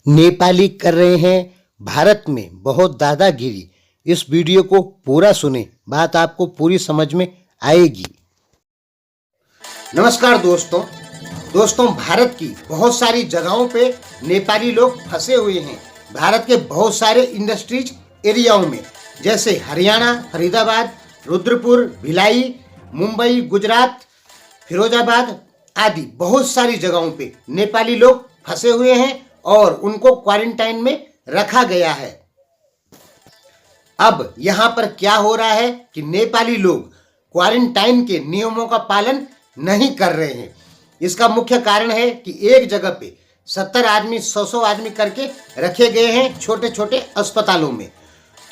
नेपाली कर रहे हैं भारत में बहुत दादागिरी। इस वीडियो को पूरा सुने, बात आपको पूरी समझ में आएगी। नमस्कार दोस्तों, भारत की बहुत सारी जगहों पे नेपाली लोग फंसे हुए हैं। भारत के बहुत सारे इंडस्ट्रीज एरियाओं में, जैसे हरियाणा, फरीदाबाद, रुद्रपुर, भिलाई, मुंबई, गुजरात, फिरोजाबाद आदि बहुत सारी जगहों पे नेपाली लोग फंसे हुए हैं और उनको क्वारंटाइन में रखा गया है। अब यहाँ पर क्या हो रहा है कि नेपाली लोग क्वारंटाइन के नियमों का पालन नहीं कर रहे हैं। इसका मुख्य कारण है कि एक जगह पे 70 आदमी 100 आदमी करके रखे गए हैं छोटे छोटे अस्पतालों में।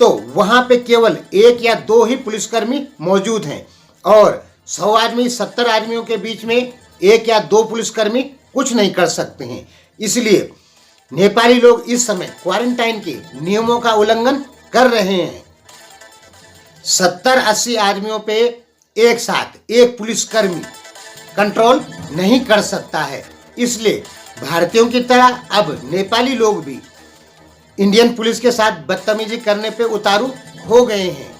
तो वहाँ पे केवल 1 या 2 ही पुलिसकर्मी मौजूद हैं और 100 आदमी 70 आदमियों के बीच में 1 या 2 पुलिसकर्मी कुछ नहीं कर सकते हैं। इसलिए नेपाली लोग इस समय क्वारंटाइन के नियमों का उल्लंघन कर रहे हैं। 70-80 आदमियों पे एक साथ एक पुलिसकर्मी कंट्रोल नहीं कर सकता है। इसलिए भारतीयों की तरह अब नेपाली लोग भी इंडियन पुलिस के साथ बदतमीजी करने पे उतारू हो गए हैं।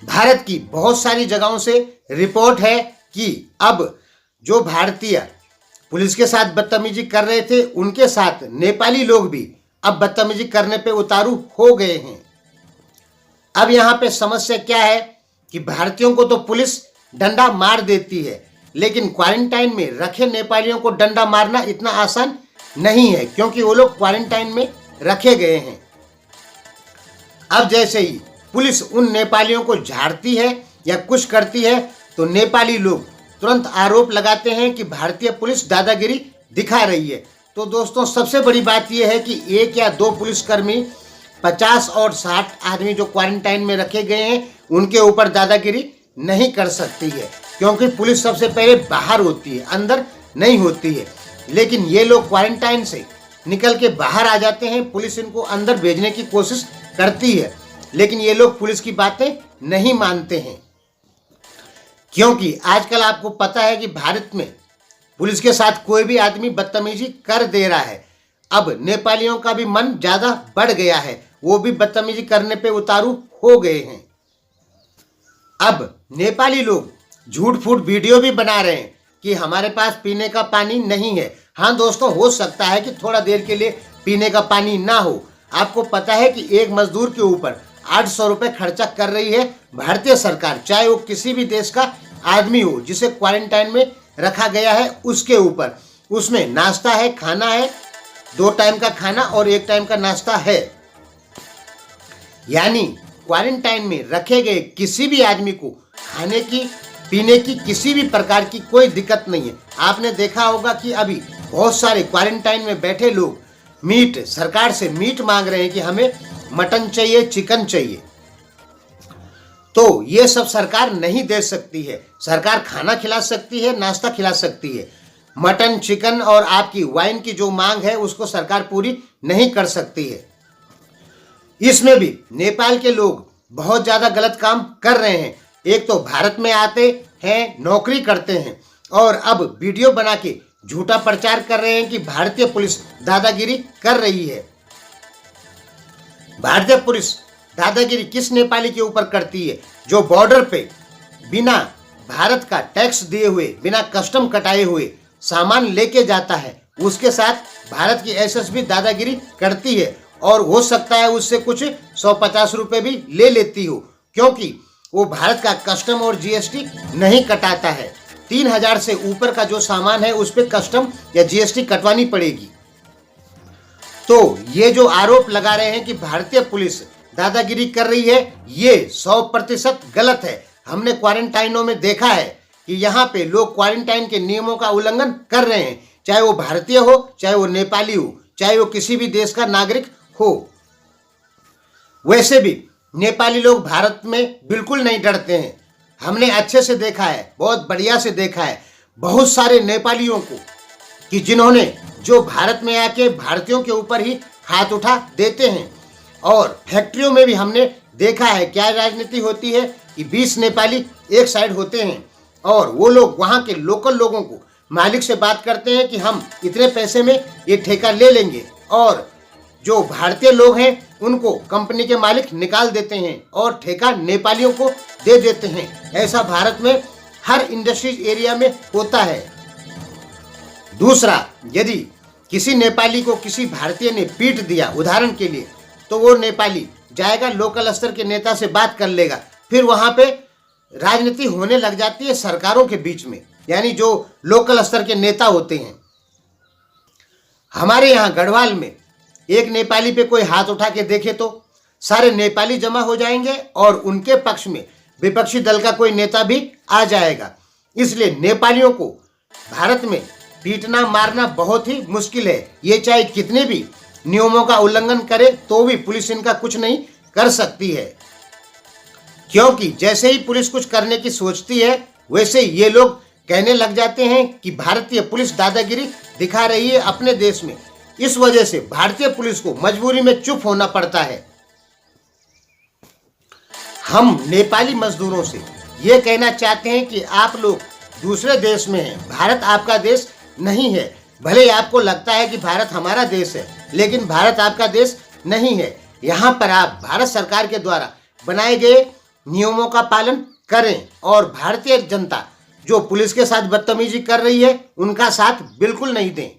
भारत की बहुत सारी जगहों से रिपोर्ट है कि अब जो भारतीय पुलिस के साथ बदतमीजी कर रहे थे, उनके साथ नेपाली लोग भी अब बदतमीजी करने पे उतारू हो गए हैं। अब यहाँ पे समस्या क्या है कि भारतीयों को तो पुलिस डंडा मार देती है, लेकिन क्वारंटाइन में रखे नेपालियों को डंडा मारना इतना आसान नहीं है, क्योंकि वो लोग क्वारंटाइन में रखे गए हैं। अब जैसे ही पुलिस उन नेपालियों को झाड़ती है या कुछ करती है, तो नेपाली लोग तुरंत आरोप लगाते हैं कि भारतीय पुलिस दादागिरी दिखा रही है। तो दोस्तों, सबसे बड़ी बात यह है कि 1 या 2 पुलिसकर्मी 50 और 60 आदमी जो क्वारंटाइन में रखे गए हैं, उनके ऊपर दादागिरी नहीं कर सकती है, क्योंकि पुलिस सबसे पहले बाहर होती है, अंदर नहीं होती है। लेकिन ये लोग क्वारंटाइन से निकल के बाहर आ जाते हैं, पुलिस इनको अंदर भेजने की कोशिश करती है, लेकिन ये लोग पुलिस की बातें नहीं मानते हैं। क्योंकि आजकल आपको पता है कि भारत में पुलिस के साथ कोई भी आदमी बदतमीजी कर दे रहा है। अब नेपालियों का भी मन ज़्यादा बढ़ गया है, वो भी बदतमीजी करने पे उतारू हो गए हैं। अब नेपाली लोग झूठ फूट वीडियो भी बना रहे हैं कि हमारे पास पीने का पानी नहीं है। हाँ दोस्तों, हो सकता है कि थोड़ा देर के लिए पीने का पानी ना हो। आपको पता है कि एक मजदूर के ऊपर 800 रुपये खर्चा कर रही है भारतीय सरकार, चाहे वो किसी भी देश का आदमी हो जिसे क्वारंटाइन में रखा गया है उसके ऊपर। उसमें नाश्ता है, खाना है, 2 टाइम का खाना और 1 टाइम का नाश्ता है। यानी क्वारंटाइन में रखे गए किसी भी आदमी को खाने की, पीने की किसी भी प्रकार की कोई दिक्कत नहीं है। आपने देखा होगा कि अभी बहुत सारे क्वारंटाइन में बैठे लोग मीट, सरकार से मीट मांग रहे हैं कि हमें मटन चाहिए, चिकन चाहिए। तो ये सब सरकार नहीं दे सकती है। सरकार खाना खिला सकती है, नाश्ता खिला सकती है। मटन, चिकन और आपकी वाइन की जो मांग है उसको सरकार पूरी नहीं कर सकती है। इसमें भी नेपाल के लोग बहुत ज़्यादा गलत काम कर रहे हैं। एक तो भारत में आते हैं, नौकरी करते हैं और अब वीडियो बना के झूठा प्रचार कर रहे हैं कि भारतीय पुलिस दादागिरी कर रही है। भारतीय पुलिस दादागिरी किस नेपाली के ऊपर करती है? जो बॉर्डर पे बिना भारत का टैक्स दिए हुए, बिना कस्टम कटाए हुए सामान लेके जाता है, उसके साथ भारत की एसएसबी दादागिरी करती है और हो सकता है उससे कुछ 150 रुपये भी ले लेती हो, क्योंकि वो भारत का कस्टम और जीएसटी नहीं कटाता है। 3000 से ऊपर का जो सामान है उस पर कस्टम या जीएसटी कटवानी पड़ेगी। तो ये जो आरोप लगा रहे हैं कि भारतीय पुलिस दादागिरी कर रही है, ये 100% गलत है। हमने क्वारंटाइनों में देखा है कि यहाँ पे लोग क्वारंटाइन के नियमों का उल्लंघन कर रहे हैं, चाहे वो भारतीय हो, चाहे वो नेपाली हो, चाहे वो किसी भी देश का नागरिक हो। वैसे भी नेपाली लोग भारत में बिल्कुल नहीं डरते हैं। हमने अच्छे से देखा है, बहुत बढ़िया से देखा है बहुत सारे नेपालियों को कि जिन्होंने जो भारत में आके भारतीयों के ऊपर ही हाथ उठा देते हैं। और फैक्ट्रियों में भी हमने देखा है क्या राजनीति होती है कि 20 नेपाली एक साइड होते हैं और वो लोग वहाँ के लोकल लोगों को मालिक से बात करते हैं कि हम इतने पैसे में ये ठेका ले लेंगे और जो भारतीय लोग हैं उनको कंपनी के मालिक निकाल देते हैं और ठेका नेपालियों को दे देते हैं। ऐसा भारत में हर इंडस्ट्रीज एरिया में होता है। दूसरा, यदि किसी नेपाली को किसी भारतीय ने पीट दिया उदाहरण के लिए, तो वो नेपाली जाएगा लोकल स्तर के नेता से बात कर लेगा, फिर वहां पे राजनीति होने लग जाती है सरकारों के बीच में, यानी जो लोकल स्तर के नेता होते हैं। हमारे यहाँ गढ़वाल में एक नेपाली पे कोई हाथ उठा के देखे तो सारे नेपाली जमा हो जाएंगे और उनके पक्ष में विपक्षी दल का कोई नेता भी आ जाएगा। इसलिए नेपालियों को भारत में पीटना मारना बहुत ही मुश्किल है। ये चाहे कितने भी नियमों का उल्लंघन करे तो भी पुलिस इनका कुछ नहीं कर सकती है, क्योंकि जैसे ही पुलिस कुछ करने की सोचती है वैसे ये लोग कहने लग जाते हैं कि भारतीय पुलिस दादागिरी दिखा रही है अपने देश में। इस वजह से भारतीय पुलिस को मजबूरी में चुप होना पड़ता है। हम नेपाली मजदूरों से ये कहना चाहते हैं कि आप लोग दूसरे देश में हैं, भारत आपका देश नहीं है। भले ही आपको लगता है कि भारत हमारा देश है, लेकिन भारत आपका देश नहीं है। यहाँ पर आप भारत सरकार के द्वारा बनाए गए नियमों का पालन करें और भारतीय जनता जो पुलिस के साथ बदतमीजी कर रही है उनका साथ बिल्कुल नहीं दें।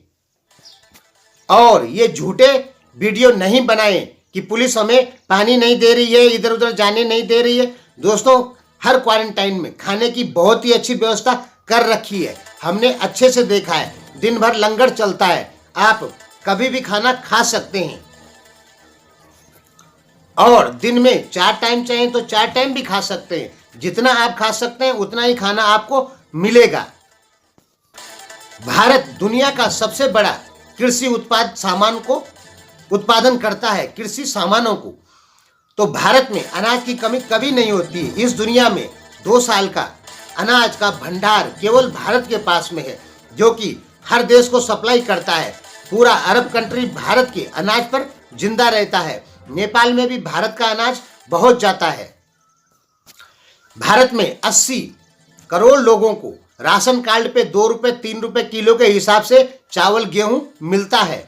और ये झूठे वीडियो नहीं बनाएं कि पुलिस हमें पानी नहीं दे रही है, इधर उधर जाने नहीं दे रही है। दोस्तों, हर क्वारंटाइन में खाने की बहुत ही अच्छी व्यवस्था कर रखी है, हमने अच्छे से देखा है। दिन भर लंगर चलता है, आप कभी भी खाना खा सकते हैं और दिन में 4 टाइम चाहिए तो 4 टाइम भी खा सकते हैं। जितना आप खा सकते हैं उतना ही खाना आपको मिलेगा। भारत दुनिया का सबसे बड़ा कृषि उत्पादन करता है, कृषि सामानों को। तो भारत में अनाज की कमी कभी नहीं होती है। इस दुनिया में 2 साल का अनाज का भंडार केवल भारत के पास में है, जो कि हर देश को सप्लाई करता है। पूरा अरब कंट्री भारत के अनाज पर जिंदा रहता है। नेपाल में भी भारत का अनाज बहुत जाता है। भारत में 80 करोड़ लोगों को राशन कार्ड पे 2 रुपए 3 रुपए किलो के हिसाब से चावल गेहूं मिलता है।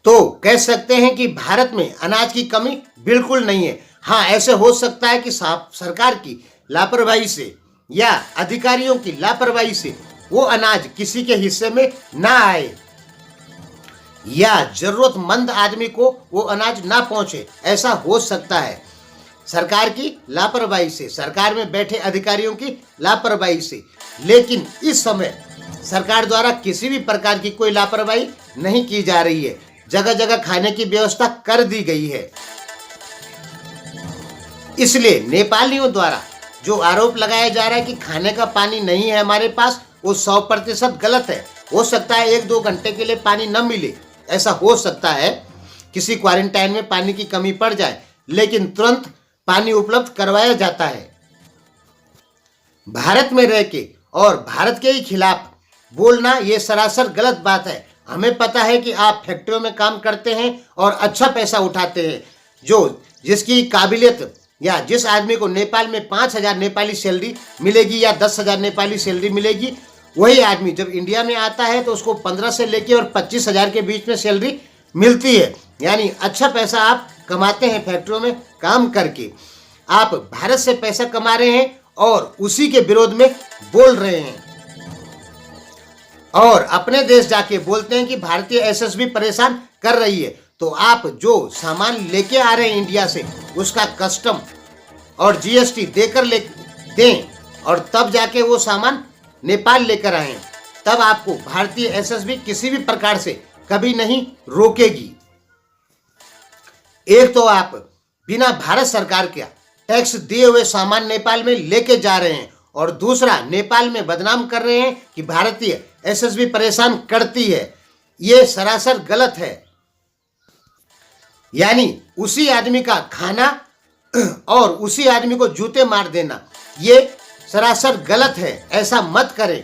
तो कह सकते हैं कि भारत में अनाज की कमी बिल्कुल नहीं है। हाँ, ऐसे हो सकता है कि सरकार की लापरवाही से या अधिकारियों की लापरवाही से वो अनाज किसी के हिस्से में ना आए या जरूरतमंद आदमी को वो अनाज ना पहुंचे, ऐसा हो सकता है। सरकार की लापरवाही से, सरकार में बैठे अधिकारियों की लापरवाही से। लेकिन इस समय सरकार द्वारा किसी भी प्रकार की कोई लापरवाही नहीं की जा रही है। जगह जगह खाने की व्यवस्था कर दी गई है। इसलिए नेपालियों द्वारा जो आरोप लगाया जा रहा है कि खाने का पानी नहीं है हमारे पास, वो 100% गलत है। हो सकता है 1-2 घंटे के लिए पानी न मिले, ऐसा हो सकता है किसी क्वारंटाइन में पानी की कमी पड़ जाए, लेकिन तुरंत पानी उपलब्ध करवाया जाता है। भारत में रह के और भारत के ही खिलाफ बोलना ये सरासर गलत बात है। हमें पता है कि आप फैक्ट्रियों में काम करते हैं और अच्छा पैसा उठाते हैं। जिसकी काबिलियत या जिस आदमी को नेपाल में 5,000 नेपाली सैलरी मिलेगी या 10,000 नेपाली सैलरी मिलेगी, वही आदमी जब इंडिया में आता है तो उसको 15 से लेके और 25,000 के बीच में सैलरी मिलती है। यानी अच्छा पैसा आप कमाते हैं फैक्ट्रियों में काम करके। आप भारत से पैसा कमा रहे हैं और उसी के विरोध में बोल रहे हैं और अपने देश जाके बोलते हैं कि भारतीय एसएसबी परेशान कर रही है। तो आप जो सामान लेके आ रहे हैं इंडिया से, उसका कस्टम और जीएसटी देकर दें और तब जाके वो सामान नेपाल लेकर आए, तब आपको भारतीय एसएसबी किसी भी प्रकार से कभी नहीं रोकेगी। एक तो आप बिना भारत सरकार के टैक्स दिए हुए सामान नेपाल में लेके जा रहे हैं और दूसरा नेपाल में बदनाम कर रहे हैं कि भारतीय एसएसबी परेशान करती है। ये सरासर गलत है। यानी उसी आदमी का खाना और उसी आदमी को जूते मार देना, ये सरासर गलत है। ऐसा मत करें।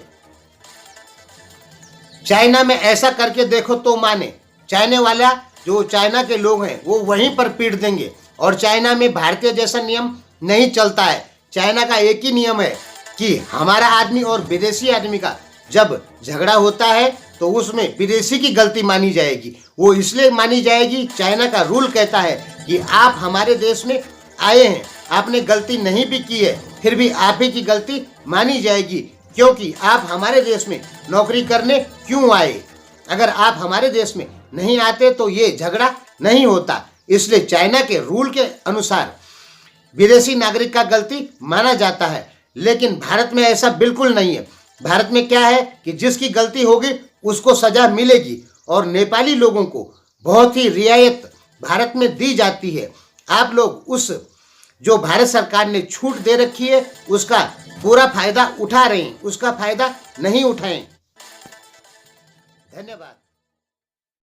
चाइना में ऐसा करके देखो तो माने। चाइना वाला जो चाइना के लोग हैं वो वहीं पर पीट देंगे और चाइना में भारतीय जैसा नियम नहीं चलता है। चाइना का एक ही नियम है कि हमारा आदमी और विदेशी आदमी का जब झगड़ा होता है तो उसमें विदेशी की गलती मानी जाएगी। वो इसलिए मानी जाएगी, चाइना का रूल कहता है कि आप हमारे देश में आए हैं, आपने गलती नहीं भी की है, फिर भी आप ही की गलती मानी जाएगी, क्योंकि आप हमारे देश में नौकरी करने क्यों आए। अगर आप हमारे देश में नहीं आते तो ये झगड़ा नहीं होता। इसलिए चाइना के रूल के अनुसार विदेशी नागरिक का गलती माना जाता है। लेकिन भारत में ऐसा बिल्कुल नहीं है। भारत में क्या है कि जिसकी गलती होगी उसको सजा मिलेगी और नेपाली लोगों को बहुत ही रियायत भारत में दी जाती है। आप लोग उस जो भारत सरकार ने छूट दे रखी है उसका पूरा फायदा उठा रहे हैं, उसका फायदा नहीं उठाएं। धन्यवाद।